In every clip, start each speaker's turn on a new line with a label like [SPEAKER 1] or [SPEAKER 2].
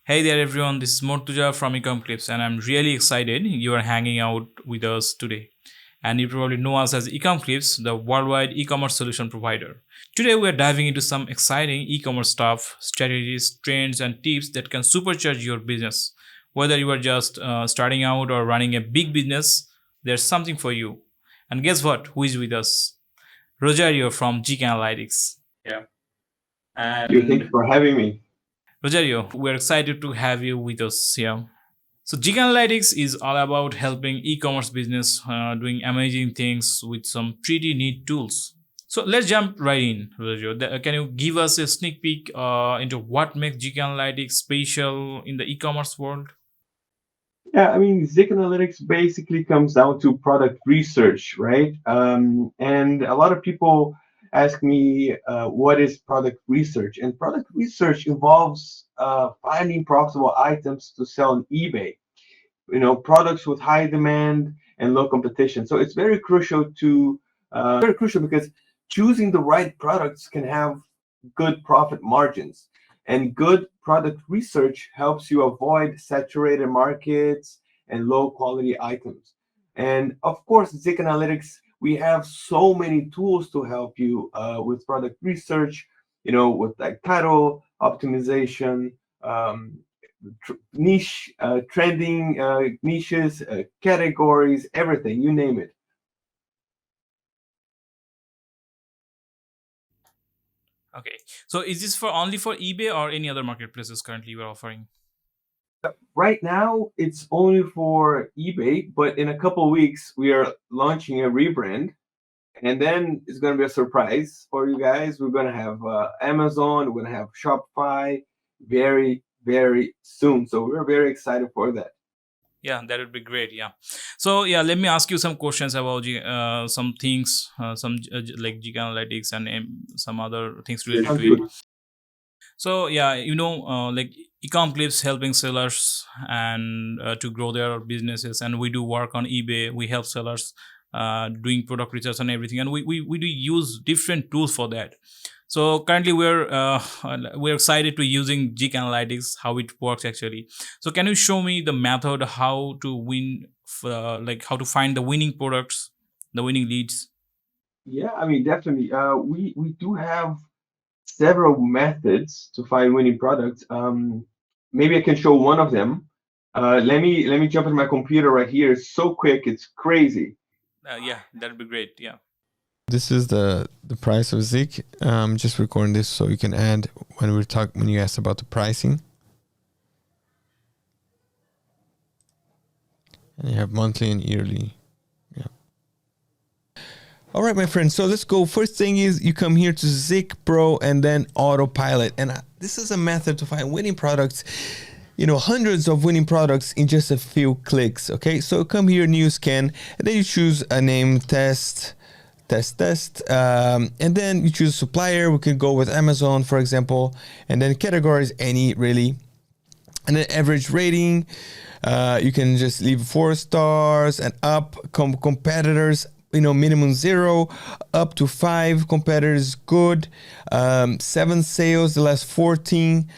[SPEAKER 1] Hey there everyone, this is Mortuja from Ecomclips and I'm really excited you are hanging out with us today. And you probably know us as Ecomclips, the worldwide e-commerce solution provider. Today we are diving into some exciting e-commerce stuff, strategies, trends and tips that can supercharge your business. Whether you are just starting out or running a big business, there's something for you. And guess what? Who is with us? Rogerio from ZIK Analytics. Yeah.
[SPEAKER 2] Thank you for having me.
[SPEAKER 1] Rogerio, we're excited to have you with us here. So, ZIK Analytics is all about helping e-commerce business doing amazing things with some pretty neat tools. So let's jump right in, Rogerio. Can you give us a sneak peek into what makes ZIK Analytics special in the e-commerce world?
[SPEAKER 2] Yeah, I mean, ZIK Analytics basically comes down to product research, right? And a lot of people ask me, what is product research? And product research involves finding profitable items to sell on eBay. Products with high demand and low competition. So it's very crucial because choosing the right products can have good profit margins. And good product research helps you avoid saturated markets and low quality items. And of course, ZIK Analytics, we have so many tools to help you with product research, with like title optimization, trending niches, categories, everything, you name it.
[SPEAKER 1] Okay. So is this for only for eBay or any other marketplaces currently you are offering?
[SPEAKER 2] Right now, it's only for eBay, but in a couple weeks, we are launching a rebrand. And then it's going to be a surprise for you guys. We're going to have Amazon, we're going to have Shopify very, very soon. So we're very excited for that.
[SPEAKER 1] Yeah, that would be great. Yeah. So yeah, let me ask you some questions about some things, like ZIK Analytics and some other things related
[SPEAKER 2] Sounds
[SPEAKER 1] to it.
[SPEAKER 2] good.
[SPEAKER 1] So yeah, like Ecomclips helping sellers and to grow their businesses, and we do work on eBay. We help sellers doing product research and everything, and we do use different tools for that. So currently we're excited to using ZIK Analytics, how it works actually. So can you show me the method how to win, like how to find the winning products, the winning leads?
[SPEAKER 2] Yeah, I mean, definitely. We do have several methods to find winning products. Maybe I can show one of them. Let me jump into my computer right here. It's so quick, it's crazy.
[SPEAKER 1] Yeah, that'd be great. Yeah.
[SPEAKER 3] This is the price of ZIK. Just recording this so you can add when you asked about the pricing. And you have monthly and yearly. Yeah. All right, my friends. So let's go. First thing is you come here to ZIK Pro and then Autopilot. And this is a method to find winning products. Hundreds of winning products in just a few clicks. Okay, so come here, new scan, and then you choose a name, test, and then you choose supplier. We can go with Amazon, for example, and then categories, any really, and then average rating. You can just leave 4 stars and up. Competitors, minimum 0 up to 5 competitors, good. 7 sales the last 14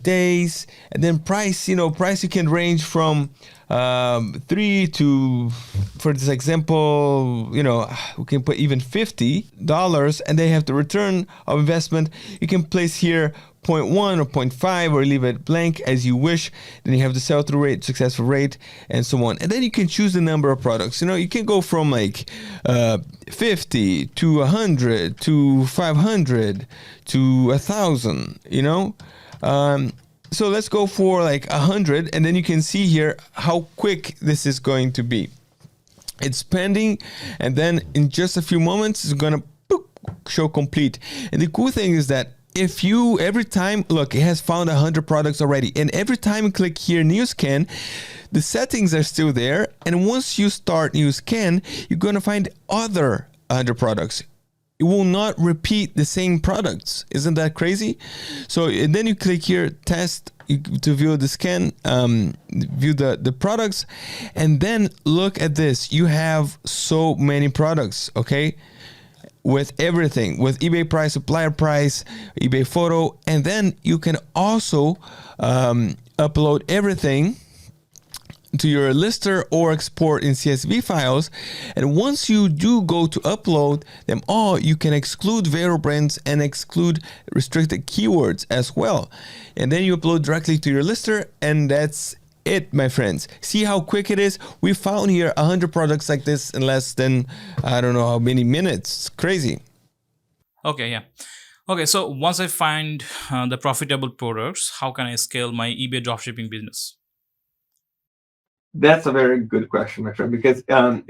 [SPEAKER 3] days. And then price you can range from 3 to, for this example, we can put even $50, and they have the return of investment. You can place here 0.1 or 0.5 or leave it blank as you wish. Then you have the sell-through rate, successful rate, and so on. And then you can choose the number of products. You can go from like 50 to 100 to 500 to 1,000, so let's go for like 100, and then you can see here how quick this is going to be. It's pending, and then in just a few moments, it's gonna show complete. And the cool thing is that if you every time look, it has found 100 products already, and every time you click here new scan, the settings are still there. And once you start new scan, you're gonna find other 100 products. It will not repeat the same products. Isn't that crazy? So, and then you click here, test, to view the scan, view the products, and then look at this. You have so many products, okay? With everything, with eBay price, supplier price, eBay photo, and then you can also upload everything to your lister or export in CSV files. And once you do go to upload them all, you can exclude veil brands and exclude restricted keywords as well. And then you upload directly to your lister, and that's it, my friends. See how quick it is? We found here 100 products like this in less than, I don't know how many minutes. It's crazy.
[SPEAKER 1] Okay, yeah. Okay, so once I find the profitable products, how can I scale my eBay dropshipping business?
[SPEAKER 2] That's a very good question, my friend, because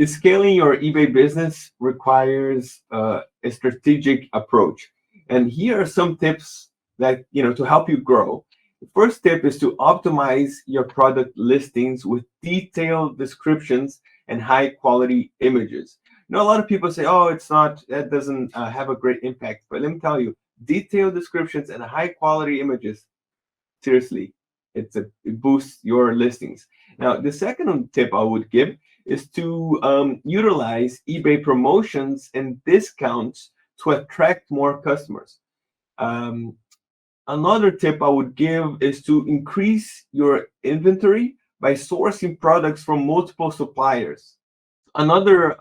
[SPEAKER 2] scaling your eBay business requires a strategic approach. And here are some tips that, to help you grow. The first tip is to optimize your product listings with detailed descriptions and high quality images. A lot of people say, oh, that doesn't have a great impact. But let me tell you, detailed descriptions and high quality images, seriously, it boosts your listings. Now, the second tip I would give is to utilize eBay promotions and discounts to attract more customers. Another tip I would give is to increase your inventory by sourcing products from multiple suppliers. Another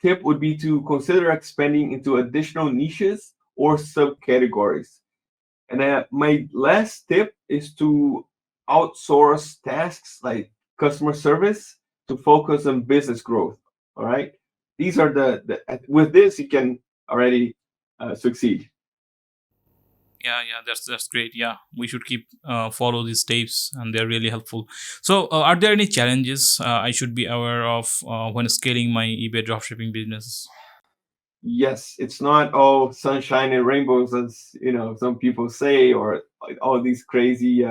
[SPEAKER 2] tip would be to consider expanding into additional niches or subcategories. And my last tip is to outsource tasks like customer service to focus on business growth. All right. These are with this, you can already succeed.
[SPEAKER 1] Yeah, that's great. Yeah, we should keep follow these tips, and they're really helpful. So, are there any challenges I should be aware of when scaling my eBay dropshipping business?
[SPEAKER 2] Yes, it's not all sunshine and rainbows, as some people say, or like all these crazy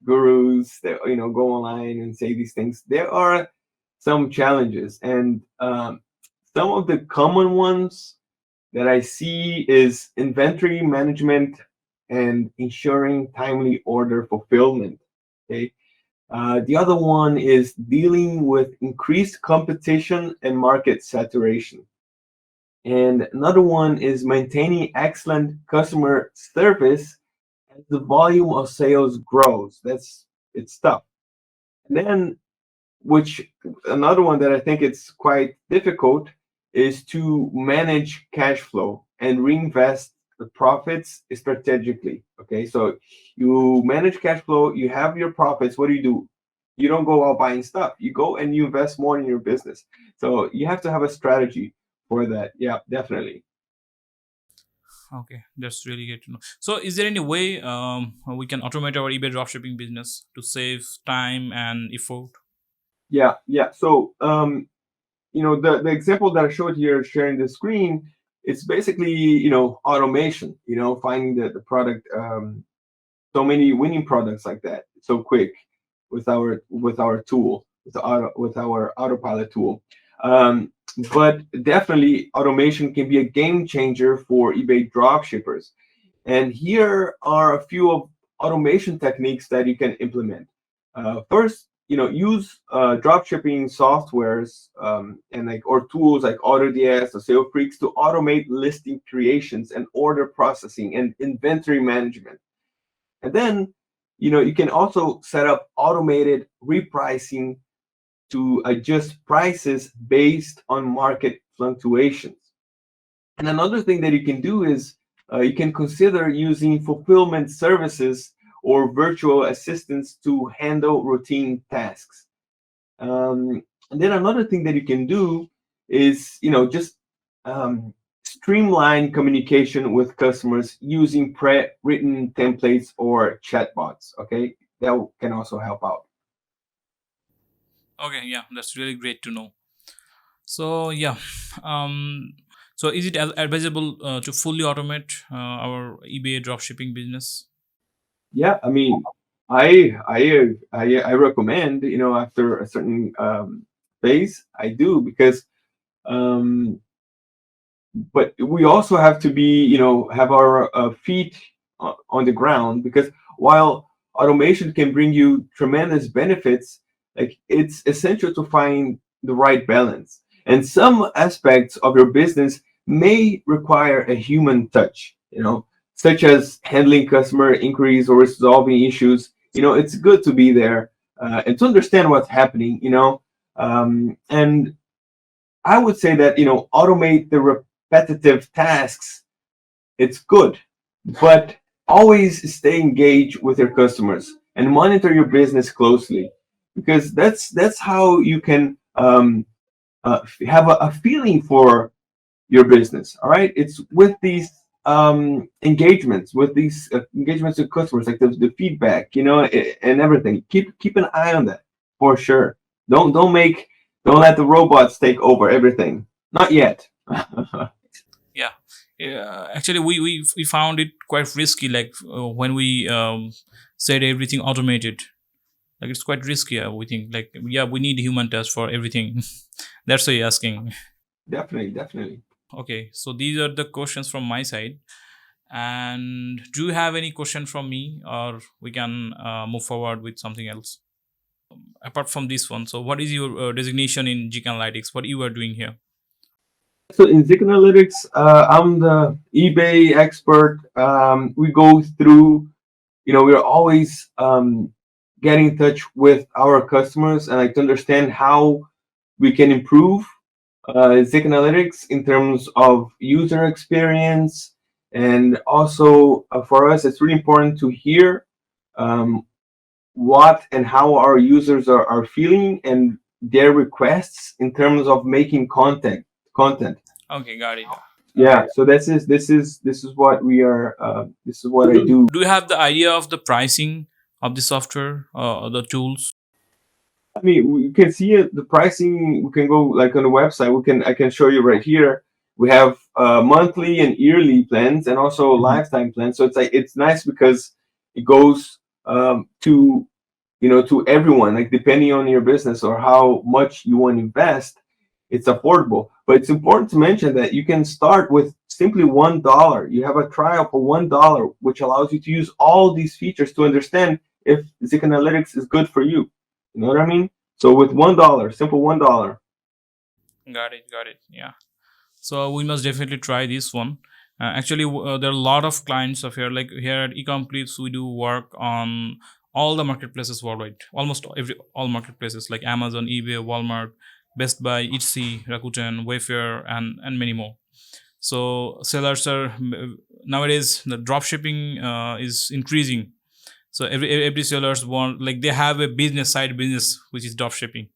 [SPEAKER 2] gurus that go online and say these things. There are some challenges, and some of the common ones that I see is inventory management and ensuring timely order fulfillment. Okay. The other one is dealing with increased competition and market saturation. And another one is maintaining excellent customer service as the volume of sales grows. It's tough. And then, which another one that I think it's quite difficult is to manage cash flow and reinvest the profits strategically. Okay, so you manage cash flow, you have your profits. What do? You don't go out buying stuff. You go and you invest more in your business. So you have to have a strategy for that. Yeah, definitely.
[SPEAKER 1] Okay, that's really good to know. So, is there any way we can automate our eBay dropshipping business to save time and effort?
[SPEAKER 2] Yeah. So the example that I showed here, sharing the screen, it's basically automation. Finding the product, so many winning products like that so quick with our tool, with our autopilot tool. But definitely automation can be a game changer for eBay dropshippers. And here are a few of automation techniques that you can implement. First, use dropshipping softwares or tools like AutoDS or SaleFreaks to automate listing creations and order processing and inventory management. And then, you can also set up automated repricing to adjust prices based on market fluctuations. And another thing that you can do is you can consider using fulfillment services or virtual assistants to handle routine tasks. And then another thing that you can do is, just streamline communication with customers using pre-written templates or chatbots. Okay, that can also help out.
[SPEAKER 1] Okay, yeah, that's really great to know. So, yeah, um, so is it advisable to fully automate our eBay dropshipping business?
[SPEAKER 2] Yeah, I mean, I recommend, after a certain phase, I do, because um, but we also have to be, have our feet on the ground, because while automation can bring you tremendous benefits, like, it's essential to find the right balance. And some aspects of your business may require a human touch, such as handling customer inquiries or resolving issues it's good to be there and to understand what's happening. And I would say that automate the repetitive tasks. It's good, but always stay engaged with your customers and monitor your business closely, because that's how you can have a feeling for your business. All right, it's with these engagements, with customers, like the feedback, and everything. Keep an eye on that for sure. Don't let the robots take over everything. Not yet.
[SPEAKER 1] Yeah. Yeah, actually, we found it quite risky. Like when we said everything automated, like it's quite risky. We think like yeah, we need human touch for everything. That's why you're asking.
[SPEAKER 2] Definitely.
[SPEAKER 1] Okay, so these are the questions from my side. And do you have any question from me, or we can move forward with something else apart from this one? So, what is your designation in ZIK Analytics? What you are doing here?
[SPEAKER 2] So in ZIK Analytics, I'm the eBay expert. We go through, we're always getting in touch with our customers and like to understand how we can improve ZIK Analytics in terms of user experience. And also for us, it's really important to hear what and how our users are feeling and their requests in terms of making content.
[SPEAKER 1] Okay, got it.
[SPEAKER 2] Yeah, so this is what we are this is what I do.
[SPEAKER 1] Do you have the idea of the pricing of the software or the tools?
[SPEAKER 2] I mean, we can see it, the pricing. We can go like on the website. I can show you right here. We have monthly and yearly plans, and also lifetime plans. So it's nice because it goes to to everyone. Like depending on your business or how much you want to invest, it's affordable. But it's important to mention that you can start with simply $1. You have a trial for $1, which allows you to use all these features to understand if ZIK Analytics is good for you. You know what I mean? So with $1, simple $1.
[SPEAKER 1] Got it. Yeah. So we must definitely try this one. Actually, there are a lot of clients of here. Like here at Ecomclips, we do work on all the marketplaces worldwide. Almost all marketplaces like Amazon, eBay, Walmart, Best Buy, Etsy, Rakuten, Wayfair, and many more. So sellers are nowadays the drop shipping is increasing. So every sellers want, like, they have a side business which is drop shipping.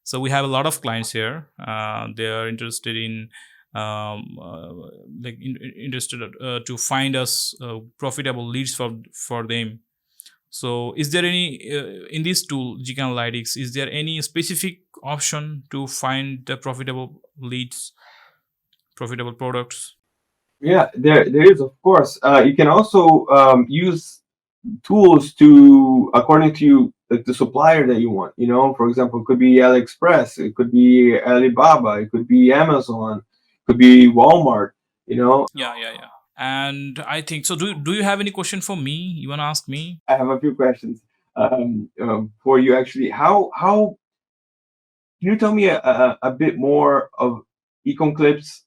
[SPEAKER 1] So we have a lot of clients here. They are interested in interested to find us profitable leads for them. So is there any in this tool ZIK Analytics, is there any specific option to find the profitable leads, profitable products?
[SPEAKER 2] Yeah, there is, of course. You can also use tools to, according to like the supplier that you want. For example, it could be AliExpress, it could be Alibaba, it could be Amazon, it could be Walmart.
[SPEAKER 1] Yeah. And I think so. Do you have any question for me? You wanna ask me?
[SPEAKER 2] I have a few questions for you actually. How can you tell me a bit more of Ecomclips?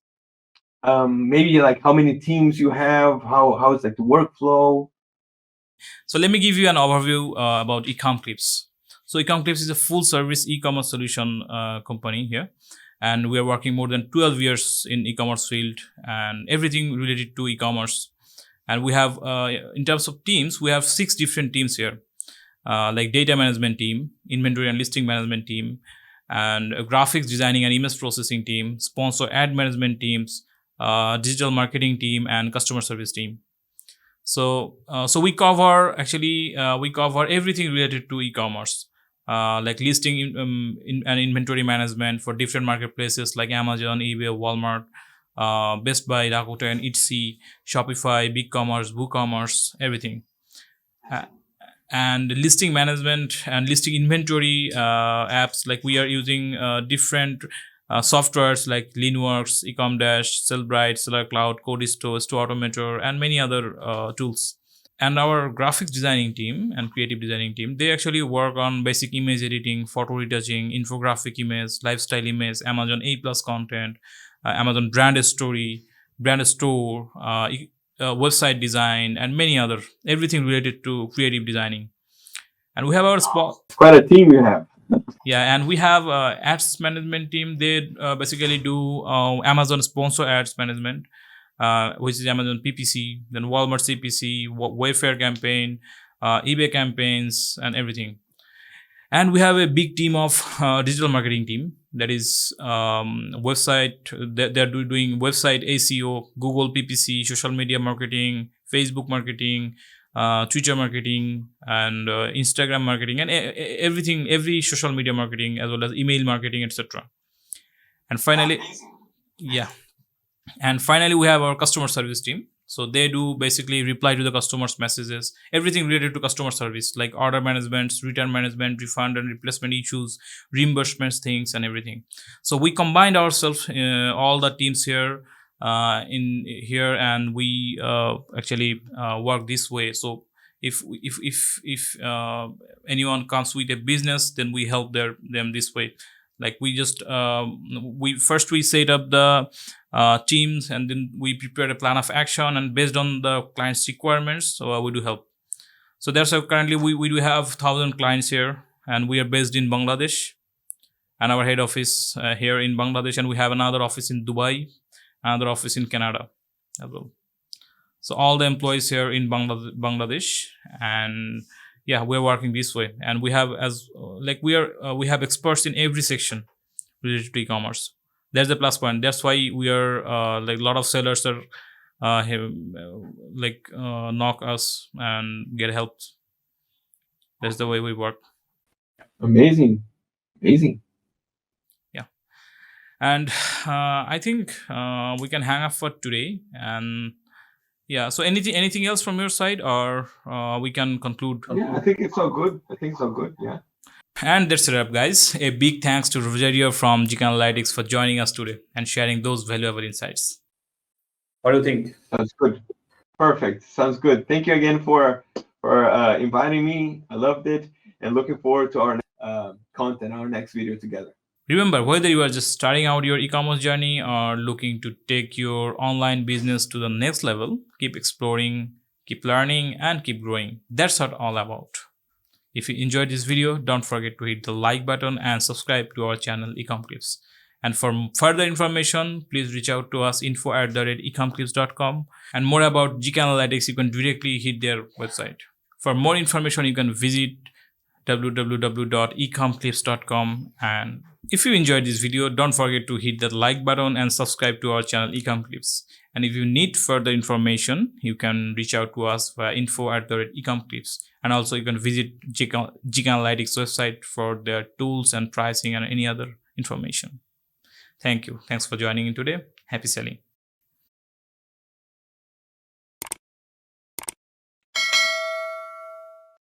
[SPEAKER 2] Maybe like how many teams you have, how is like the workflow?
[SPEAKER 1] So let me give you an overview about Ecomclips. So Ecomclips is a full service e-commerce solution company here, and we are working more than 12 years in e-commerce field and everything related to e-commerce. And we have in terms of teams, we have 6 different teams here, like data management team, inventory and listing management team, and a graphics designing and image processing team, sponsor ad management teams, digital marketing team, and customer service team. So we cover everything related to e-commerce, like listing and inventory management for different marketplaces like Amazon, eBay, Walmart, Best Buy, Rakuten, Etsy, Shopify, BigCommerce, WooCommerce, everything. And listing management and listing inventory apps, like we are using different softwares like Leanworks, Ecomdash, Sellbrite, Seller Cloud, Codistore, Store Automator, and many other tools. And our graphics designing team and creative designing team, they actually work on basic image editing, photo retouching, infographic image, lifestyle image, Amazon A+ content, Amazon brand story, brand store, website design, and many other, everything related to creative designing. And we have our spot.
[SPEAKER 2] Quite a team you have.
[SPEAKER 1] Yeah, and we have ads management team. They basically do Amazon sponsor ads management, which is Amazon PPC, then Walmart CPC, Wayfair campaign, eBay campaigns, and everything. And we have a big team of digital marketing team, that is website. They're doing website SEO, Google PPC, social media marketing, Facebook marketing, Twitter marketing, and Instagram marketing, and everything, every social media marketing, as well as email marketing, etc. And finally, yeah, and finally we have our customer service team. So they do basically reply to the customers' messages, everything related to customer service, like order management, return management, refund and replacement issues, reimbursements, things, and everything. So we combined ourselves, all the teams here, in here, and we actually work this way. So if anyone comes with a business, then we help them this way. Like we just we set up the teams, and then we prepare a plan of action, and based on the client's requirements, so we do help. So that's how currently we do have 1,000 clients here, and we are based in Bangladesh, and our head office here in Bangladesh, and we have another office in Dubai, another office in Canada as well. So all the employees here in Bangladesh, and yeah, we're working this way, and we have we have experts in every section related to e-commerce. That's the plus point. That's why we are like a lot of sellers are knock us and get help. That's the way we work.
[SPEAKER 2] Amazing.
[SPEAKER 1] Yeah, and I think we can hang up for today. And yeah, so anything else from your side, or we can conclude?
[SPEAKER 2] Yeah, I think it's all good. Yeah.
[SPEAKER 1] And that's a wrap, guys. A big thanks to Rogerio from ZIK Analytics for joining us today and sharing those valuable insights. What do you think?
[SPEAKER 2] Sounds good. Perfect. Sounds good. Thank you again for inviting me. I loved it, and looking forward to our content, our next video together.
[SPEAKER 1] Remember, whether you are just starting out your e-commerce journey or looking to take your online business to the next level, keep exploring, keep learning, and keep growing. That's what all about. If you enjoyed this video, don't forget to hit the like button and subscribe to our channel Ecomclips. And for further information, please reach out to us info@ecomclips.com. And more about ZIK Analytics, you can directly hit their website. For more information, you can visit www.ecomclips.com. And if you enjoyed this video, don't forget to hit the like button and subscribe to our channel Ecomclips. And if you need further information, you can reach out to us via info@ecomclips. And also you can visit ZIK Analytics website for their tools and pricing and any other information. Thank you. Thanks for joining in today. Happy selling.